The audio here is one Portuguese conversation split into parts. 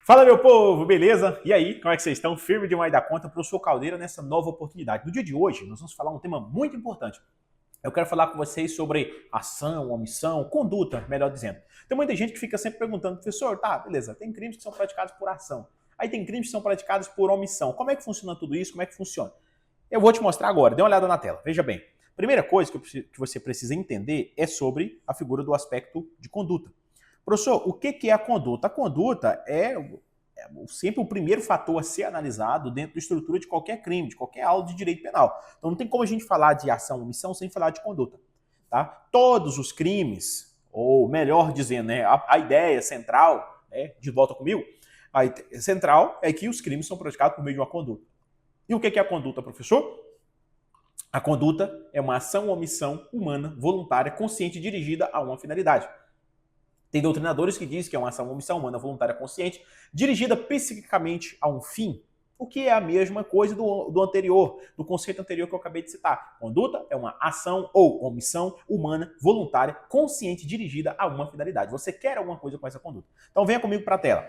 Fala, meu povo, beleza? E aí, como é que vocês estão? Firme demais da conta, professor Caldeira, nessa nova oportunidade. No dia de hoje, nós vamos falar um tema muito importante. Eu quero falar com vocês sobre ação, omissão, conduta, melhor dizendo. Tem muita gente que fica sempre perguntando, professor, tá, beleza, tem crimes que são praticados por ação. Aí tem crimes que são praticados por omissão. Como é que funciona tudo isso? Como é que funciona? Eu vou te mostrar agora, dê uma olhada na tela. Veja bem, primeira coisa que você precisa entender é sobre a figura do aspecto de conduta. Professor, o que é a conduta? A conduta é sempre o primeiro fator a ser analisado dentro da estrutura de qualquer crime, de qualquer aula de direito penal. Então não tem como a gente falar de ação ou omissão sem falar de conduta. Tá? Todos os crimes, ou melhor dizendo, né, a ideia central, né, de volta comigo, a ideia central é que os crimes são praticados por meio de uma conduta. E o que é a conduta, professor? A conduta é uma ação ou omissão humana, voluntária, consciente e dirigida a uma finalidade. Tem doutrinadores que dizem que é uma ação ou omissão humana voluntária consciente, dirigida psiquicamente a um fim, o que é a mesma coisa do anterior, do conceito anterior que eu acabei de citar. Conduta é uma ação ou omissão humana voluntária consciente dirigida a uma finalidade. Você quer alguma coisa com essa conduta. Então venha comigo para a tela.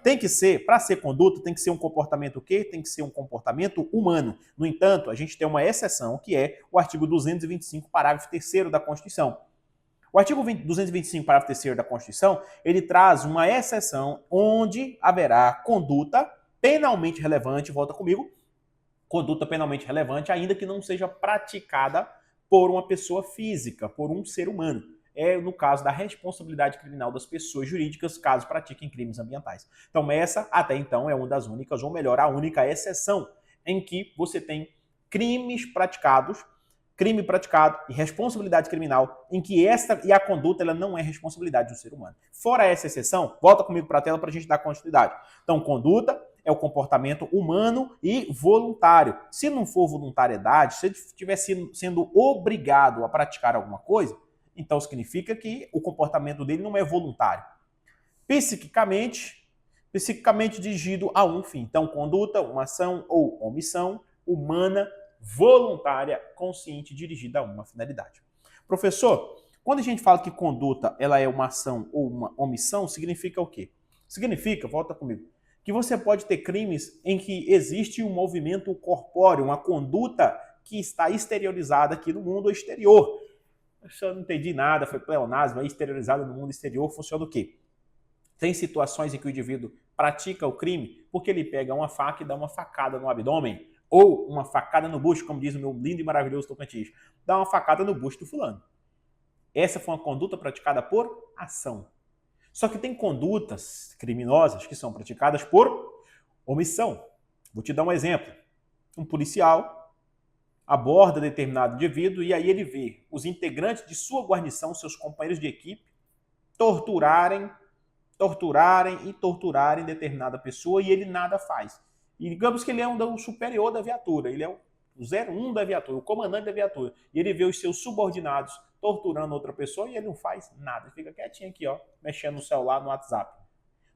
Tem que ser, para ser conduta, tem que ser um comportamento o quê? Tem que ser um comportamento humano. No entanto, a gente tem uma exceção, que é o artigo 225, parágrafo 3º da Constituição. O artigo 225, parágrafo 3º da Constituição, ele traz uma exceção onde haverá conduta penalmente relevante, volta comigo, conduta penalmente relevante, ainda que não seja praticada por uma pessoa física, por um ser humano. É no caso da responsabilidade criminal das pessoas jurídicas, caso pratiquem crimes ambientais. Então essa, até então, é uma das únicas, ou melhor, a única exceção em que você tem crimes praticados, crime praticado e responsabilidade criminal, em que esta e a conduta ela não é responsabilidade do ser humano. Fora essa exceção, volta comigo para a tela para a gente dar continuidade. Então, conduta é o comportamento humano e voluntário. Se não for voluntariedade, se ele estiver sendo obrigado a praticar alguma coisa, então significa que o comportamento dele não é voluntário. Psiquicamente dirigido a um fim. Então, conduta, uma ação ou omissão humana voluntária, consciente, dirigida a uma finalidade. Professor, quando a gente fala que conduta ela é uma ação ou uma omissão, significa o quê? Significa, volta comigo, que você pode ter crimes em que existe um movimento corpóreo, uma conduta que está exteriorizada aqui no mundo exterior. Eu não entendi nada, foi pleonasmo, é exteriorizada no mundo exterior, funciona o quê? Tem situações em que o indivíduo pratica o crime porque ele pega uma faca e dá uma facada no abdômen, ou uma facada no bucho, como diz o meu lindo e maravilhoso Tocantins. Dá uma facada no bucho do fulano. Essa foi uma conduta praticada por ação. Só que tem condutas criminosas que são praticadas por omissão. Vou te dar um exemplo. Um policial aborda determinado indivíduo e aí ele vê os integrantes de sua guarnição, seus companheiros de equipe, torturarem determinada pessoa e ele nada faz. E digamos que ele é um superior da viatura, ele é o 01 da viatura, o comandante da viatura. E ele vê os seus subordinados torturando outra pessoa e ele não faz nada. Ele fica quietinho aqui, ó, mexendo no celular, no WhatsApp.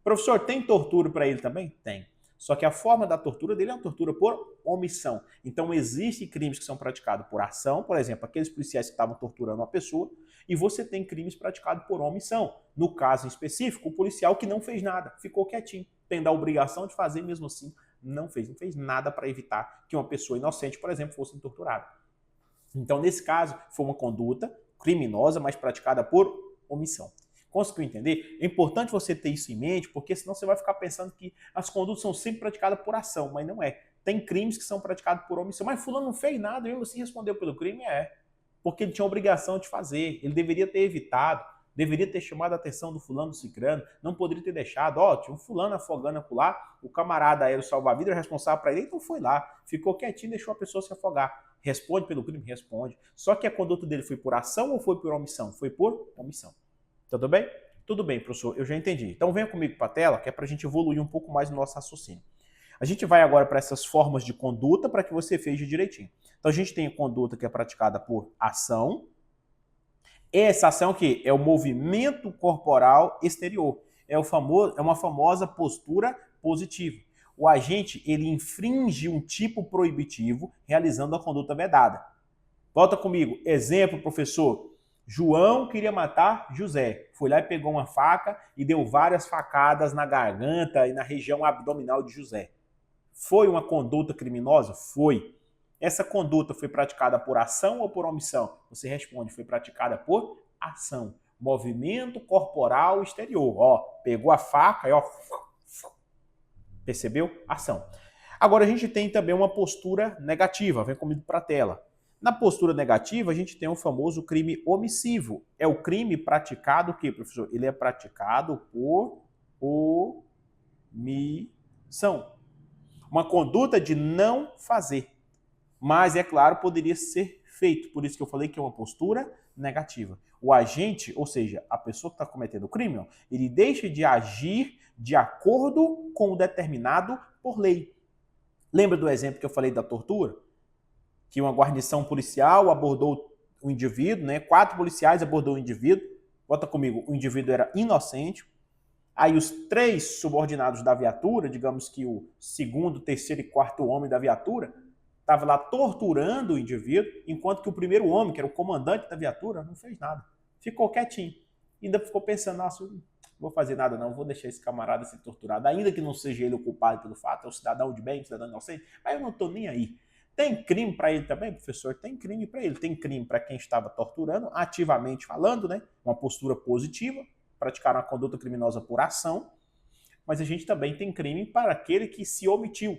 Professor, tem tortura para ele também? Tem. Só que a forma da tortura dele é uma tortura por omissão. Então existem crimes que são praticados por ação, por exemplo, aqueles policiais que estavam torturando uma pessoa, e você tem crimes praticados por omissão. No caso em específico, o policial que não fez nada, ficou quietinho, tendo a obrigação de fazer mesmo assim, não fez nada para evitar que uma pessoa inocente, por exemplo, fosse torturada. Então, nesse caso, foi uma conduta criminosa, mas praticada por omissão. Conseguiu entender? É importante você ter isso em mente, porque senão você vai ficar pensando que as condutas são sempre praticadas por ação, mas não é. Tem crimes que são praticados por omissão. Mas fulano não fez nada, mesmo assim respondeu pelo crime? É. Porque ele tinha a obrigação de fazer. Ele deveria ter evitado, deveria ter chamado a atenção do fulano, do cicrano, não poderia ter deixado. Ó, tinha um fulano afogando acolá, o camarada era o salva-vidas, responsável para ele, então foi lá, ficou quietinho e deixou a pessoa se afogar. Responde pelo crime? Responde. Só que a conduta dele foi por ação ou foi por omissão? Foi por omissão. Tudo bem? Tudo bem, professor, eu já entendi. Então venha comigo para a tela, que é para a gente evoluir um pouco mais no nosso raciocínio. A gente vai agora para essas formas de conduta para que você veja direitinho. Então a gente tem a conduta que é praticada por ação. Essa ação que é o movimento corporal exterior. É uma famosa postura positiva. O agente ele infringe um tipo proibitivo realizando a conduta vedada. Volta comigo. Exemplo, professor. João queria matar José. Foi lá e pegou uma faca e deu várias facadas na garganta e na região abdominal de José. Foi uma conduta criminosa? Foi. Essa conduta foi praticada por ação ou por omissão? Você responde, foi praticada por ação. Movimento corporal exterior. Ó, pegou a faca e ó, percebeu? Ação. Agora a gente tem também uma postura negativa. Vem comigo para a tela. Na postura negativa, a gente tem o famoso crime omissivo. É o crime praticado o quê, professor? Ele é praticado por omissão. Uma conduta de não fazer. Mas, é claro, poderia ser feito. Por isso que eu falei que é uma postura negativa. O agente, ou seja, a pessoa que está cometendo o crime, ele deixa de agir de acordo com o determinado por lei. Lembra do exemplo que eu falei da tortura? Que uma guarnição policial abordou o indivíduo, né? 4 policiais abordou o indivíduo. Bota comigo, o indivíduo era inocente. Aí os 3 subordinados da viatura, digamos que o 2º, 3º e 4º homem da viatura, estava lá torturando o indivíduo, enquanto que o primeiro homem, que era o comandante da viatura, não fez nada. Ficou quietinho. Ainda ficou pensando, nossa, não vou fazer nada não, vou deixar esse camarada ser torturado, ainda que não seja ele o culpado pelo fato, é um cidadão de bem, um cidadão inocente, mas eu não estou nem aí. Tem crime para ele também, professor? Tem crime para ele. Tem crime para quem estava torturando, ativamente falando, né? Uma postura positiva, praticar uma conduta criminosa por ação, mas a gente também tem crime para aquele que se omitiu,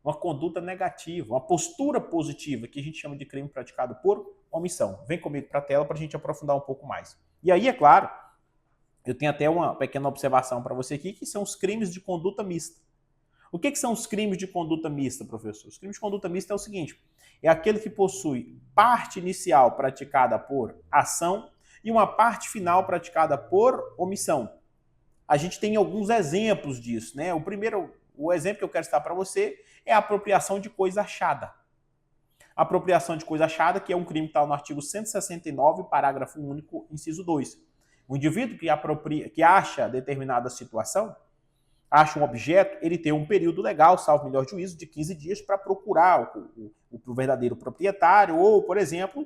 uma conduta negativa, uma postura positiva, que a gente chama de crime praticado por omissão. Vem comigo para a tela para a gente aprofundar um pouco mais. E aí, é claro, eu tenho até uma pequena observação para você aqui, que são os crimes de conduta mista. O que são os crimes de conduta mista, professor? Os crimes de conduta mista é o seguinte, é aquele que possui parte inicial praticada por ação e uma parte final praticada por omissão. A gente tem alguns exemplos disso, né? O exemplo que eu quero citar para você é a apropriação de coisa achada. A apropriação de coisa achada, que é um crime que está no artigo 169, parágrafo único, inciso 2. O indivíduo que acha determinada situação, acha um objeto, ele tem um período legal, salvo melhor juízo, de 15 dias para procurar o verdadeiro proprietário ou, por exemplo,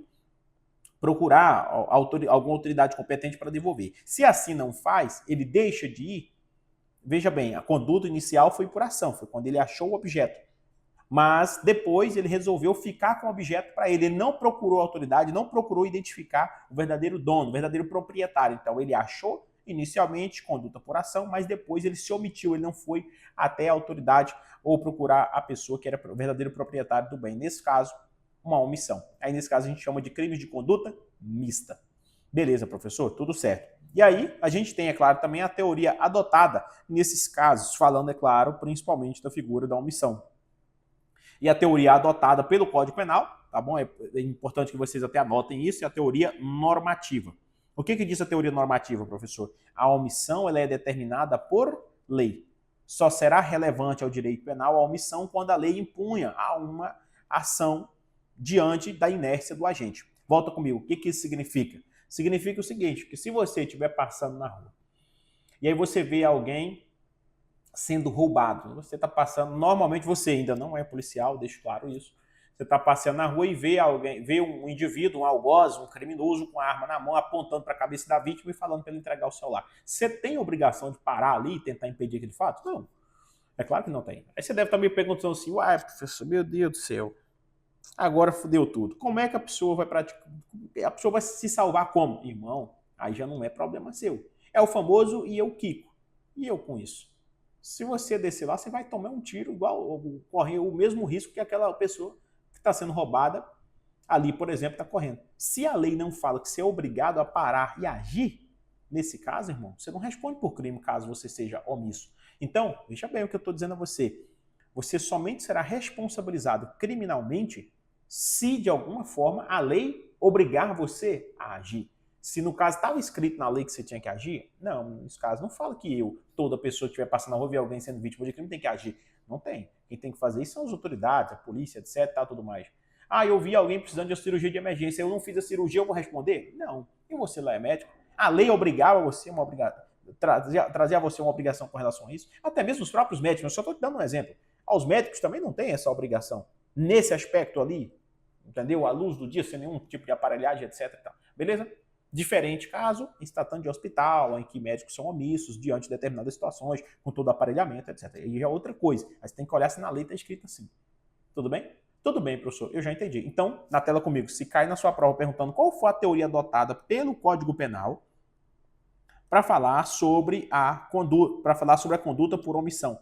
procurar alguma autoridade competente para devolver. Se assim não faz, ele deixa de ir. Veja bem, a conduta inicial foi por ação, foi quando ele achou o objeto. Mas depois ele resolveu ficar com o objeto para ele. Ele não procurou a autoridade, não procurou identificar o verdadeiro dono, o verdadeiro proprietário. Então ele achou inicialmente conduta por ação, mas depois ele se omitiu, ele não foi até a autoridade ou procurar a pessoa que era o verdadeiro proprietário do bem. Nesse caso, uma omissão. Aí nesse caso a gente chama de crimes de conduta mista. Beleza, professor? Tudo certo. E aí a gente tem, é claro, também a teoria adotada nesses casos, falando, é claro, principalmente da figura da omissão. E a teoria adotada pelo Código Penal, tá bom? É importante que vocês até anotem isso, é a teoria normativa. O que diz a teoria normativa, professor? A omissão ela é determinada por lei. Só será relevante ao direito penal a omissão quando a lei impunha a uma ação diante da inércia do agente. Volta comigo, o que isso significa? Significa o seguinte, que se você estiver passando na rua e aí você vê alguém sendo roubado, você está passando, normalmente você ainda não é policial, deixo claro isso, você está passeando na rua e vê um indivíduo, um algoz, um criminoso com a arma na mão, apontando para a cabeça da vítima e falando para ele entregar o celular. Você tem a obrigação de parar ali e tentar impedir aquele fato? Não. É claro que não tem. Aí você deve estar me perguntando assim, uai, professor, meu Deus do céu, agora fudeu tudo. Como é que a pessoa vai praticar? A pessoa vai se salvar como? Irmão, aí já não é problema seu. É o famoso e eu quico. E eu com isso? Se você descer lá, você vai tomar um tiro igual, correr o mesmo risco que aquela pessoa que está sendo roubada ali, por exemplo, está correndo. Se a lei não fala que você é obrigado a parar e agir, nesse caso, irmão, você não responde por crime caso você seja omisso. Então, veja bem o que eu estou dizendo a você. Você somente será responsabilizado criminalmente se, de alguma forma, a lei obrigar você a agir. Se no caso estava escrito na lei que você tinha que agir, não, nesse caso não fala que toda pessoa que estiver passando na rua e ver alguém sendo vítima de crime tem que agir. Não tem. Quem tem que fazer isso são as autoridades, a polícia, etc, tudo mais. Ah, eu vi alguém precisando de uma cirurgia de emergência, eu não fiz a cirurgia, eu vou responder? Não. E você lá é médico? A lei obrigava você, trazer a você uma obrigação com relação a isso? Até mesmo os próprios médicos, eu só estou te dando um exemplo. Os médicos também não têm essa obrigação. Nesse aspecto ali, entendeu? À luz do dia, sem nenhum tipo de aparelhagem, etc. E tal. Beleza? Diferente caso em se tratando de hospital, em que médicos são omissos diante de determinadas situações, com todo o aparelhamento, etc. E é outra coisa. Mas tem que olhar se na lei está escrito assim. Tudo bem? Tudo bem, professor, eu já entendi. Então, na tela comigo, se cai na sua prova perguntando qual foi a teoria adotada pelo Código Penal para falar sobre a conduta por omissão.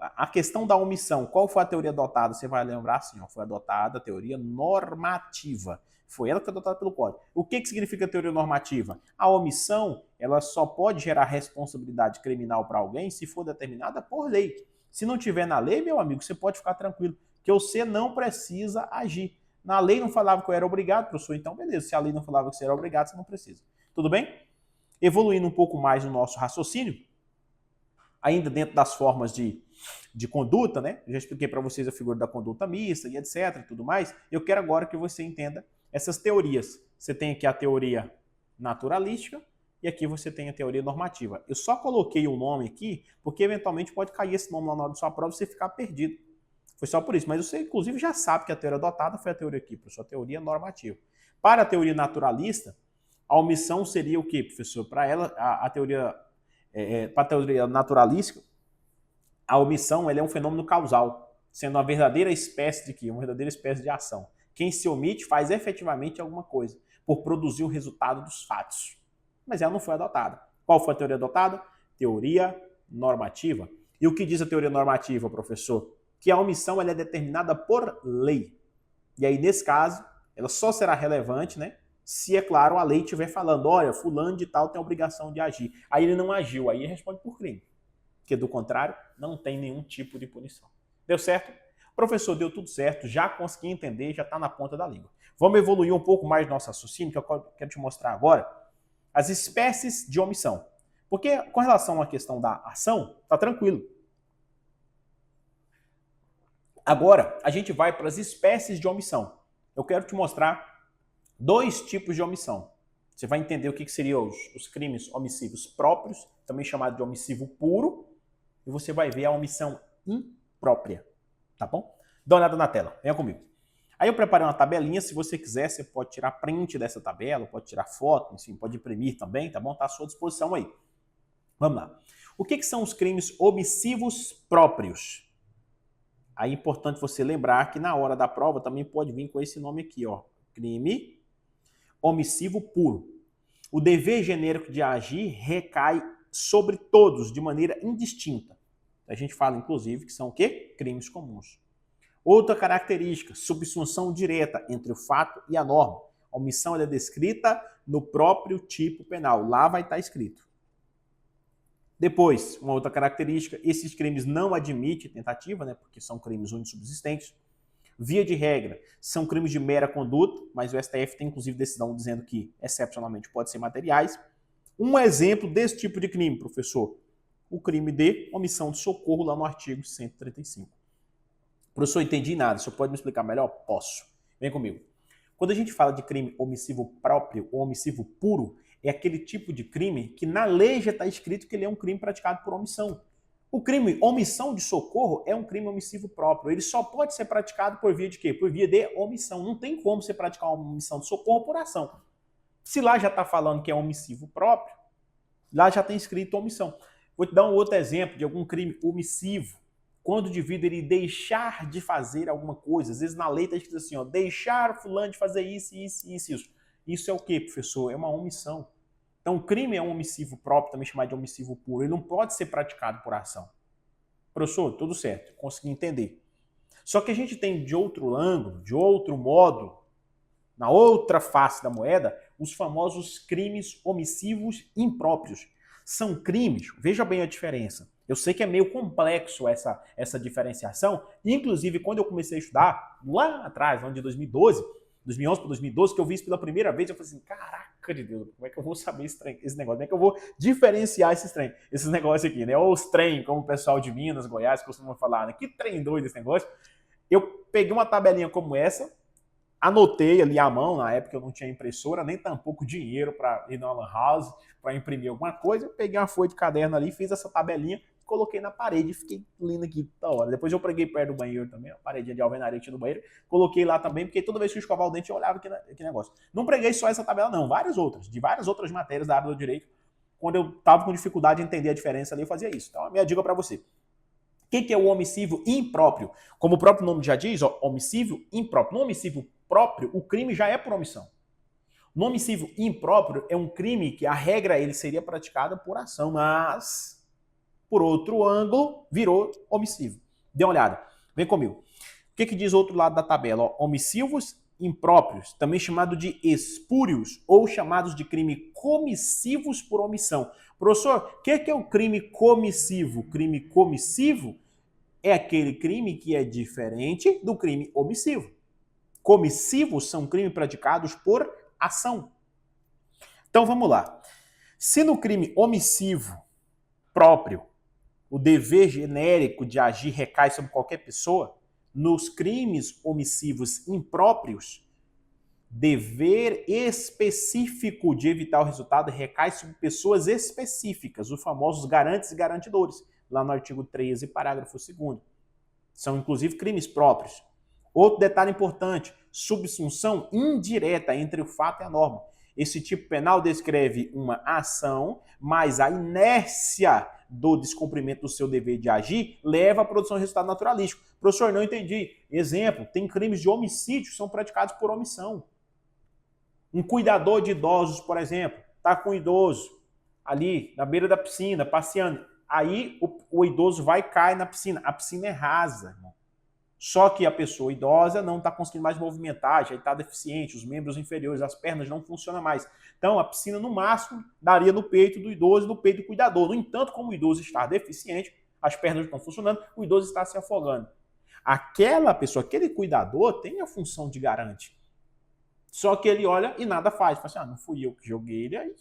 A questão da omissão, qual foi a teoria adotada? Você vai lembrar assim, ó, foi adotada a teoria normativa. Foi ela que foi adotada pelo Código. O que significa teoria normativa? A omissão, ela só pode gerar responsabilidade criminal para alguém se for determinada por lei. Se não tiver na lei, meu amigo, você pode ficar tranquilo, que você não precisa agir. Na lei não falava que eu era obrigado, professor, então beleza. Se a lei não falava que você era obrigado, você não precisa. Tudo bem? Evoluindo um pouco mais no nosso raciocínio, ainda dentro das formas de conduta, né? Eu já expliquei para vocês a figura da conduta mista e etc. e tudo mais. Eu quero agora que você entenda essas teorias. Você tem aqui a teoria naturalística e aqui você tem a teoria normativa. Eu só coloquei o nome aqui porque eventualmente pode cair esse nome lá na hora da sua prova e você ficar perdido. Foi só por isso. Mas você, inclusive, já sabe que a teoria adotada foi a teoria aqui, professor, a teoria normativa. Para a teoria naturalista, a omissão seria o quê, professor? Para ela, a teoria, para a teoria naturalística, a omissão ela é um fenômeno causal, sendo uma verdadeira espécie de quê? Uma verdadeira espécie de ação. Quem se omite faz efetivamente alguma coisa, por produzir o resultado dos fatos. Mas ela não foi adotada. Qual foi a teoria adotada? Teoria normativa. E o que diz a teoria normativa, professor? Que a omissão ela é determinada por lei. E aí, nesse caso, ela só será relevante, né? Se, é claro, a lei estiver falando, olha, fulano de tal tem a obrigação de agir. Aí ele não agiu, aí ele responde por crime. Porque, do contrário, não tem nenhum tipo de punição. Deu certo? Professor, deu tudo certo, já consegui entender, já está na ponta da língua. Vamos evoluir um pouco mais nosso raciocínio, que eu quero te mostrar agora as espécies de omissão. Porque, com relação à questão da ação, está tranquilo. Agora, a gente vai para as espécies de omissão. Eu quero te mostrar 2 tipos de omissão. Você vai entender o que seriam os crimes omissivos próprios, também chamado de omissivo puro, e você vai ver a omissão imprópria, tá bom? Dá uma olhada na tela, venha comigo. Aí eu preparei uma tabelinha, se você quiser, você pode tirar print dessa tabela, pode tirar foto, enfim, pode imprimir também, tá bom? Tá à sua disposição aí. Vamos lá. O que são os crimes omissivos próprios? Aí é importante você lembrar que na hora da prova também pode vir com esse nome aqui, ó, crime omissivo puro. O dever genérico de agir recai sobre todos de maneira indistinta. A gente fala, inclusive, que são o quê? Crimes comuns. Outra característica, subsunção direta entre o fato e a norma. A omissão é descrita no próprio tipo penal. Lá vai estar escrito. Depois, uma outra característica, esses crimes não admitem tentativa, né, porque são crimes unissubsistentes. Via de regra, são crimes de mera conduta, mas o STF tem inclusive decisão dizendo que, excepcionalmente, pode ser materiais. Um exemplo desse tipo de crime, professor, o crime de omissão de socorro lá no artigo 135. Professor, entendi nada, o senhor pode me explicar melhor? Posso. Vem comigo. Quando a gente fala de crime omissivo próprio ou omissivo puro, é aquele tipo de crime que na lei já está escrito que ele é um crime praticado por omissão. O crime omissão de socorro é um crime omissivo próprio. Ele só pode ser praticado por via de quê? Por via de omissão. Não tem como você praticar uma omissão de socorro por ação. Se lá já está falando que é omissivo próprio, lá já tem escrito omissão. Vou te dar um outro exemplo de algum crime omissivo. Quando o indivíduo ele deixar de fazer alguma coisa, às vezes na lei está escrito assim, ó, deixar fulano de fazer isso, isso, isso, isso. Isso é o quê, professor? É uma omissão. Então, o crime é um omissivo próprio, também chamado de omissivo puro. Ele não pode ser praticado por ação. Professor, tudo certo, consegui entender. Só que a gente tem de outro ângulo, de outro modo, na outra face da moeda, os famosos crimes omissivos impróprios. São crimes, veja bem a diferença. Eu sei que é meio complexo essa diferenciação. Inclusive, quando eu comecei a estudar, lá atrás, no ano de 2012, 2011 para 2012, que eu vi isso pela primeira vez, eu falei assim, caraca de Deus, como é que eu vou saber esse negócio? Como é que eu vou diferenciar esses negócios aqui, né? Ou os trem, como o pessoal de Minas, Goiás costuma falar, né? Que trem doido esse negócio. Eu peguei uma tabelinha como essa, anotei ali à mão, na época eu não tinha impressora, nem tampouco dinheiro para ir na lan house, para imprimir alguma coisa. Eu peguei uma folha de caderno ali, fiz essa tabelinha, coloquei na parede e fiquei lendo aqui toda hora. Depois eu preguei perto do banheiro também, a paredinha de alvenaria do banheiro, coloquei lá também, porque toda vez que eu escovar o dente eu olhava aqui negócio. Não preguei só essa tabela não, de várias outras matérias da área do direito. Quando eu estava com dificuldade de entender a diferença ali, eu fazia isso. Então a minha dica para você. O que é o homicídio impróprio? Como o próprio nome já diz, ó, homicídio impróprio. No homicídio próprio, o crime já é por omissão. No homicídio impróprio é um crime que a regra ele seria praticada por ação, mas por outro ângulo virou homicídio. Dê uma olhada, vem comigo. O que diz o outro lado da tabela? Ó, homicídios impróprios, também chamado de espúrios ou chamados de crime comissivos por omissão. Professor, o que é o crime comissivo? Crime comissivo é aquele crime que é diferente do crime omissivo. Comissivos são crimes praticados por ação. Então vamos lá. Se no crime omissivo próprio o dever genérico de agir recai sobre qualquer pessoa, nos crimes omissivos impróprios, dever específico de evitar o resultado recai sobre pessoas específicas, os famosos garantes e garantidores, lá no artigo 13, parágrafo 2º. São inclusive crimes próprios. Outro detalhe importante, subsunção indireta entre o fato e a norma. Esse tipo penal descreve uma ação, mas a inércia do descumprimento do seu dever de agir leva à produção de resultado naturalístico. Professor, não entendi. Exemplo, tem crimes de homicídio que são praticados por omissão. Um cuidador de idosos, por exemplo, está com um idoso ali na beira da piscina, passeando. Aí o idoso vai e cai na piscina. A piscina é rasa, irmão. Só que a pessoa idosa não está conseguindo mais movimentar, já está deficiente, os membros inferiores, as pernas não funcionam mais. Então, a piscina, no máximo, daria no peito do idoso e no peito do cuidador. No entanto, como o idoso está deficiente, as pernas não estão funcionando, o idoso está se afogando. Aquela pessoa, aquele cuidador, tem a função de garante. Só que ele olha e nada faz. Fala assim, não fui eu que joguei ele, aí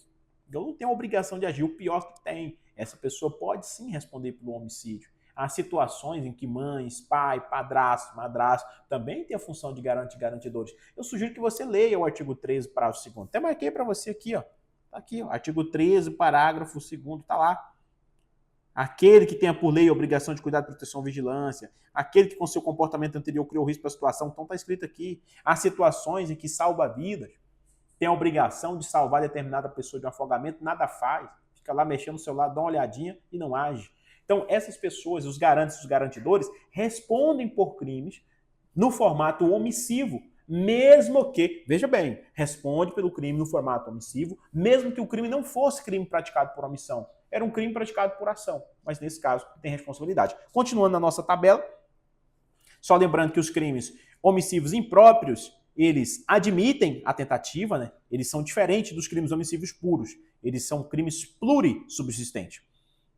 eu não tenho a obrigação de agir. O pior que tem, essa pessoa pode sim responder pelo homicídio. Há situações em que mães, pai, padrasto, madrasto também têm a função de garantidores. Eu sugiro que você leia o artigo 13, parágrafo 2º. Até marquei para você aqui, ó. Tá aqui, ó. Artigo 13, parágrafo 2º, tá lá. Aquele que tenha por lei a obrigação de cuidado, proteção, vigilância, aquele que com seu comportamento anterior criou risco para a situação, então está escrito aqui. Há situações em que salva vidas, tem a obrigação de salvar determinada pessoa de um afogamento, nada faz, fica lá mexendo no celular, dá uma olhadinha e não age. Então, essas pessoas, os garantes e os garantidores, respondem por crimes no formato omissivo, mesmo que, veja bem, responde pelo crime no formato omissivo, mesmo que o crime não fosse crime praticado por omissão. Era um crime praticado por ação, mas nesse caso tem responsabilidade. Continuando na nossa tabela, só lembrando que os crimes omissivos impróprios, eles admitem a tentativa, né? Eles são diferentes dos crimes omissivos puros. Eles são crimes plurissubsistentes.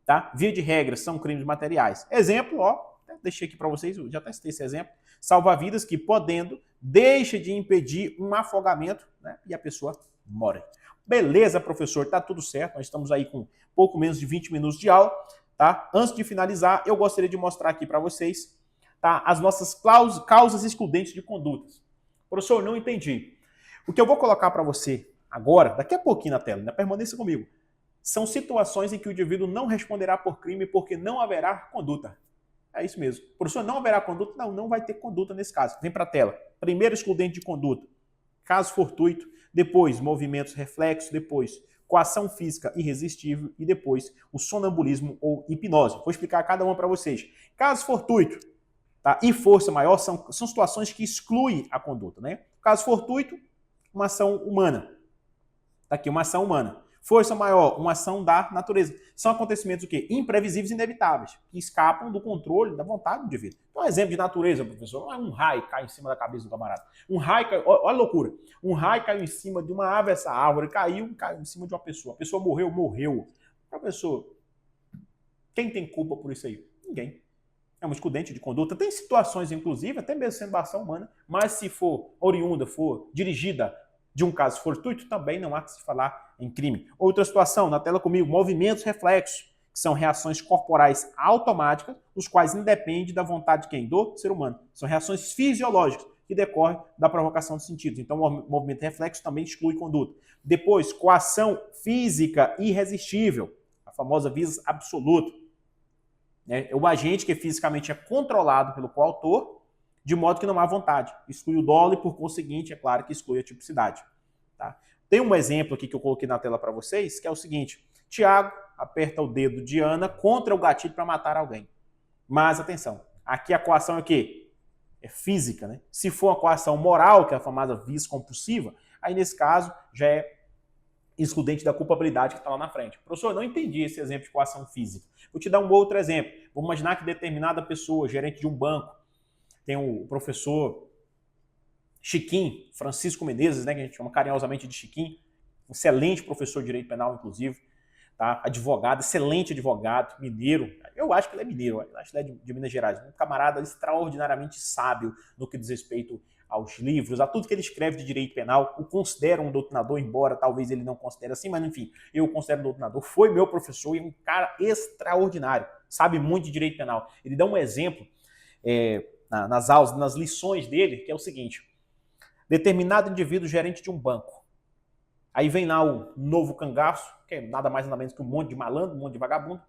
Tá? Via de regra, são crimes materiais. Exemplo, ó, deixei aqui para vocês, eu já testei esse exemplo. Salva-vidas que, podendo, deixa de impedir um afogamento, né? E a pessoa morre. Beleza, professor, tá tudo certo. Nós estamos aí com pouco menos de 20 minutos de aula. Tá? Antes de finalizar, eu gostaria de mostrar aqui para vocês, tá, as nossas causas excludentes de condutas. Professor, não entendi. O que eu vou colocar para você agora, daqui a pouquinho na tela, ainda permaneça comigo, são situações em que o indivíduo não responderá por crime porque não haverá conduta. É isso mesmo. Professor, não haverá conduta? Não, não vai ter conduta nesse caso. Vem para a tela. Primeiro excludente de conduta. Caso fortuito. Depois, movimentos reflexos. Depois, coação física irresistível. E depois, o sonambulismo ou hipnose. Vou explicar cada uma para vocês. Caso fortuito, tá, e força maior são situações que excluem a conduta, né? Caso fortuito, uma ação humana. Tá aqui, uma ação humana. Força maior, uma ação da natureza. São acontecimentos o quê? Imprevisíveis e inevitáveis, que escapam do controle, da vontade do indivíduo. Então, um exemplo de natureza, professor, não é um raio cai em cima da cabeça do camarada. Um raio caiu, olha a loucura. Um raio caiu em cima de uma árvore, essa árvore caiu em cima de uma pessoa. A pessoa morreu. Professor, quem tem culpa por isso aí? Ninguém. É um excludente de conduta. Tem situações, inclusive, até mesmo sendo ação humana, mas se for oriunda, for dirigida de um caso fortuito, também não há que se falar em crime. Outra situação, na tela comigo, movimentos reflexos, que são reações corporais automáticas, os quais independem da vontade de quem? Do ser humano. São reações fisiológicas que decorrem da provocação de sentidos. Então, o movimento reflexo também exclui conduta. Depois, coação física irresistível, a famosa vis absoluta. né? O agente que fisicamente é controlado pelo coautor, de modo que não há vontade. Exclui o dolo e, por conseguinte, é claro que exclui a tipicidade. Tá? Tem um exemplo aqui que eu coloquei na tela para vocês, que é o seguinte. Tiago aperta o dedo de Ana contra o gatilho para matar alguém. Mas, atenção, aqui a coação é o quê? É física, né? Se for uma coação moral, que é a famosa vis compulsiva, aí nesse caso já é excludente da culpabilidade que está lá na frente. Professor, eu não entendi esse exemplo de coação física. Vou te dar um outro exemplo. Vamos imaginar que determinada pessoa, gerente de um banco, tem o professor Chiquinho, Francisco Menezes, né, que a gente chama carinhosamente de Chiquinho, um excelente professor de direito penal, inclusive, tá? Advogado, excelente advogado, mineiro. Eu acho que ele é mineiro, eu acho que ele é de Minas Gerais. Um camarada extraordinariamente sábio no que diz respeito aos livros, a tudo que ele escreve de direito penal. O considero um doutrinador, embora talvez ele não considere assim, mas enfim, eu o considero um doutrinador. Foi meu professor e é um cara extraordinário, sabe muito de direito penal. Ele dá um exemplo nas aulas, nas lições dele, que é o seguinte: determinado indivíduo gerente de um banco. Aí vem lá o novo cangaço, que é nada mais nada menos que um monte de malandro, um monte de vagabundo,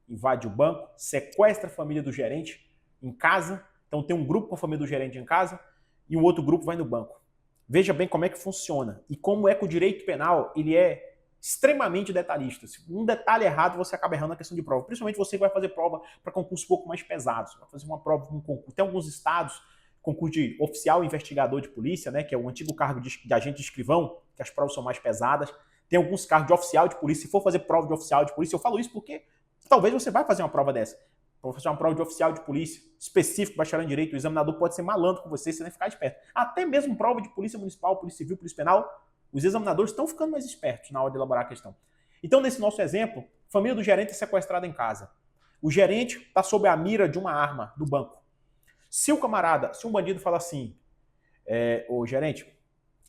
invade o banco, sequestra a família do gerente em casa. Então tem um grupo com a família do gerente em casa e um outro grupo vai no banco. Veja bem como é que funciona e como é que o direito penal ele é extremamente detalhista. Se um detalhe errado, você acaba errando a questão de prova. Principalmente você que vai fazer prova para concursos um pouco mais pesados. Vai fazer uma prova com um concurso. Tem alguns estados, concurso de oficial investigador de polícia, né, que é o antigo cargo de agente escrivão, que as provas são mais pesadas. Tem alguns cargos de oficial de polícia. Se for fazer prova de oficial de polícia, eu falo isso porque talvez você vai fazer uma prova dessa. Vou fazer uma prova de oficial de polícia específico, bacharel em direito, o examinador pode ser malandro com você, você nem ficar esperto. Até mesmo prova de polícia municipal, polícia civil, polícia penal, os examinadores estão ficando mais espertos na hora de elaborar a questão. Então, nesse nosso exemplo, a família do gerente é sequestrada em casa. O gerente está sob a mira de uma arma do banco. Se um bandido fala assim, ô gerente,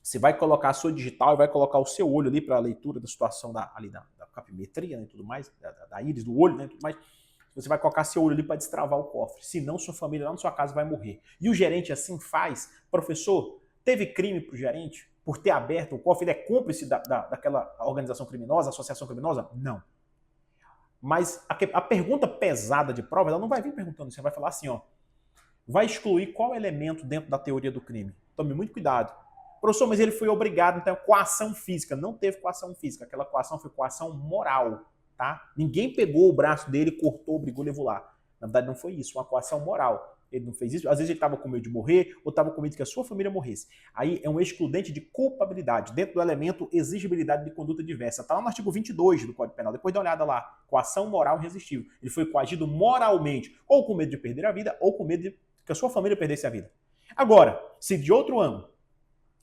você vai colocar a sua digital e vai colocar o seu olho ali para a leitura da situação da capimetria, né, e tudo mais, da íris do olho, né, e tudo mais. Você vai colocar seu olho ali para destravar o cofre. Senão, sua família lá na sua casa vai morrer. E o gerente assim faz. Professor, teve crime para o gerente por ter aberto o cofre? Ele é cúmplice daquela organização criminosa, associação criminosa? Não. Mas a pergunta pesada de prova, ela não vai vir perguntando. Você vai falar assim, ó. Vai excluir qual elemento dentro da teoria do crime? Tome muito cuidado. Professor, mas ele foi obrigado, então, coação física. Não teve coação física. Aquela coação foi coação moral. Tá? Ninguém pegou o braço dele, cortou, obrigou, levou lá. Na verdade, não foi isso, uma coação moral. Ele não fez isso. Às vezes ele estava com medo de morrer ou estava com medo que a sua família morresse. Aí é um excludente de culpabilidade. Dentro do elemento exigibilidade de conduta diversa. Está lá no artigo 22 do Código Penal. Depois dá uma olhada lá. Coação moral irresistível. Ele foi coagido moralmente, ou com medo de perder a vida, ou com medo de que a sua família perdesse a vida. Agora, se de outro ângulo,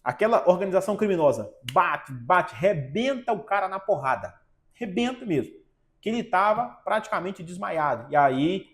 aquela organização criminosa bate, rebenta o cara na porrada. Rebenta mesmo. Que ele estava praticamente desmaiado. E aí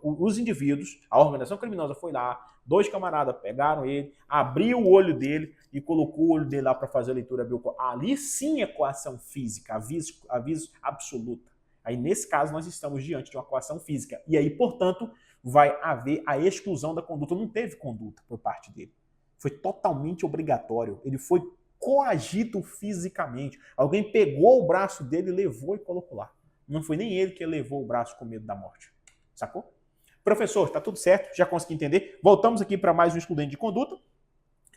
os indivíduos, a organização criminosa foi lá, 2 camaradas pegaram ele, abriu o olho dele e colocou o olho dele lá para fazer a leitura bioquímica. Ali sim é coação física, aviso absoluto. Aí nesse caso nós estamos diante de uma coação física. E aí, portanto, vai haver a exclusão da conduta. Não teve conduta por parte dele. Foi totalmente obrigatório. Ele foi coagido fisicamente. Alguém pegou o braço dele, levou e colocou lá. Não foi nem ele que levou o braço com medo da morte. Sacou? Professor, tá tudo certo? Já consegui entender? Voltamos aqui para mais um excludente de conduta.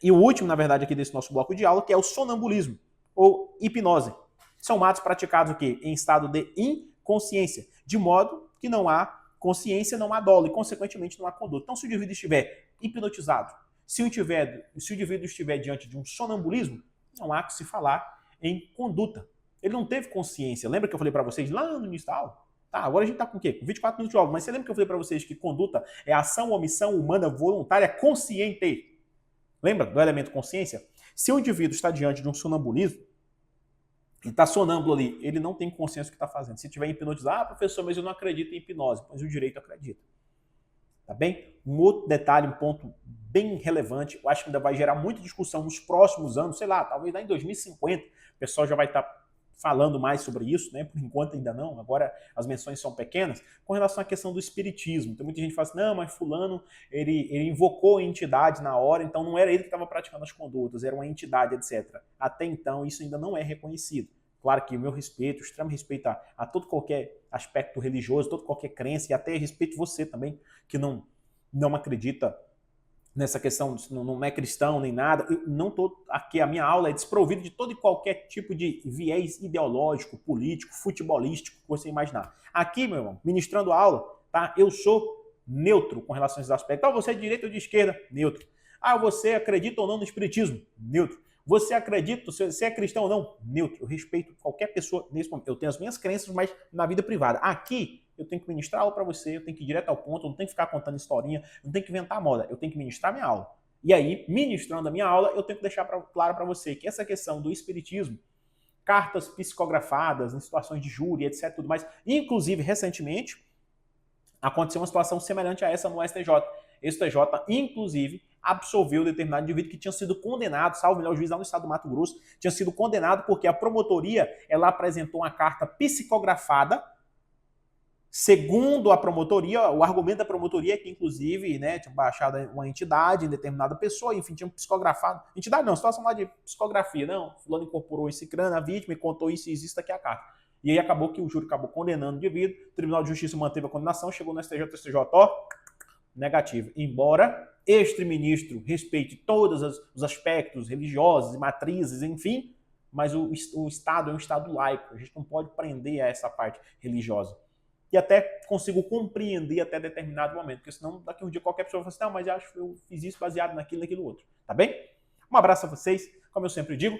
E o último, na verdade, aqui desse nosso bloco de aula, que é o sonambulismo, ou hipnose. São atos praticados o quê? Em estado de inconsciência, de modo que não há consciência, não há dolo, e consequentemente não há conduta. Então, se o indivíduo estiver hipnotizado, se o indivíduo estiver diante de um sonambulismo, não há que se falar em conduta. Ele não teve consciência. Lembra que eu falei para vocês lá no início da aula? Tá, agora a gente tá com o quê? Com 24 minutos de aula. Mas você lembra que eu falei para vocês que conduta é ação ou omissão humana voluntária consciente? Lembra do elemento consciência? Se o indivíduo está diante de um sonambulismo, ele está sonâmbulo ali, ele não tem consciência do que está fazendo. Se tiver hipnotizado, professor, mas eu não acredito em hipnose. Mas o direito acredita. Tá bem? Um outro detalhe, um ponto bem relevante, eu acho que ainda vai gerar muita discussão nos próximos anos, sei lá, talvez lá em 2050, o pessoal já vai estar falando mais sobre isso, né? Por enquanto ainda não, agora as menções são pequenas, com relação à questão do espiritismo. Então muita gente fala assim, não, mas fulano, ele invocou a entidade na hora, então não era ele que estava praticando as condutas, era uma entidade, etc. Até então isso ainda não é reconhecido. Claro que o meu respeito, o extremo respeito a todo qualquer aspecto religioso, todo qualquer crença, e até respeito você também, que não acredita nessa questão, não é cristão nem nada. Eu não tô aqui, a minha aula é desprovida de todo e qualquer tipo de viés ideológico, político, futebolístico, que você imaginar. Aqui, meu irmão, ministrando a aula, tá? Eu sou neutro com relação a esses aspectos. Ah, você é de direita ou de esquerda? Neutro. Ah, você acredita ou não no espiritismo? Neutro. Você acredita, você é cristão ou não? Neutro. Eu respeito qualquer pessoa nesse momento. Eu tenho as minhas crenças, mas na vida privada. Aqui, eu tenho que ministrar aula para você, eu tenho que ir direto ao ponto, eu não tenho que ficar contando historinha, não tenho que inventar moda, eu tenho que ministrar minha aula. E aí, ministrando a minha aula, eu tenho que deixar claro para você que essa questão do espiritismo, cartas psicografadas em situações de júri, etc, tudo mais, inclusive, recentemente, aconteceu uma situação semelhante a essa no STJ. O STJ, inclusive, absolveu determinado indivíduo que tinha sido condenado, salvo melhor, o juiz lá no estado do Mato Grosso, tinha sido condenado porque a promotoria, ela apresentou uma carta psicografada. Segundo a promotoria, o argumento da promotoria é que, inclusive, né, tinha baixado uma entidade em determinada pessoa, enfim, tinha psicografado. Entidade não, situação lá de psicografia. Não, fulano incorporou esse crânio, a vítima, e contou isso e existe aqui a carta. E aí acabou que o júri acabou condenando o indivíduo, o Tribunal de Justiça manteve a condenação, chegou no STJ, o STJ, ó, negativo. Embora este ministro respeite todos os aspectos religiosos e matrizes, enfim, mas o Estado é um Estado laico, a gente não pode prender a essa parte religiosa. E até consigo compreender até determinado momento, porque senão daqui um dia qualquer pessoa vai falar assim, não, mas eu acho que eu fiz isso baseado naquilo outro, tá bem? Um abraço a vocês, como eu sempre digo,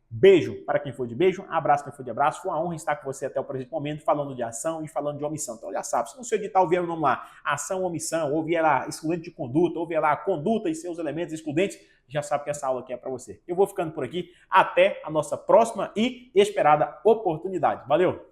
beijo para quem for de beijo, abraço para quem for de abraço, foi uma honra estar com você até o presente momento, falando de ação e falando de omissão. Então já sabe, se no seu edital vier o nome lá, ação, omissão, ou vier lá excludente de conduta, ou vier lá conduta e seus elementos excludentes, já sabe que essa aula aqui é para você. Eu vou ficando por aqui, até a nossa próxima e esperada oportunidade. Valeu!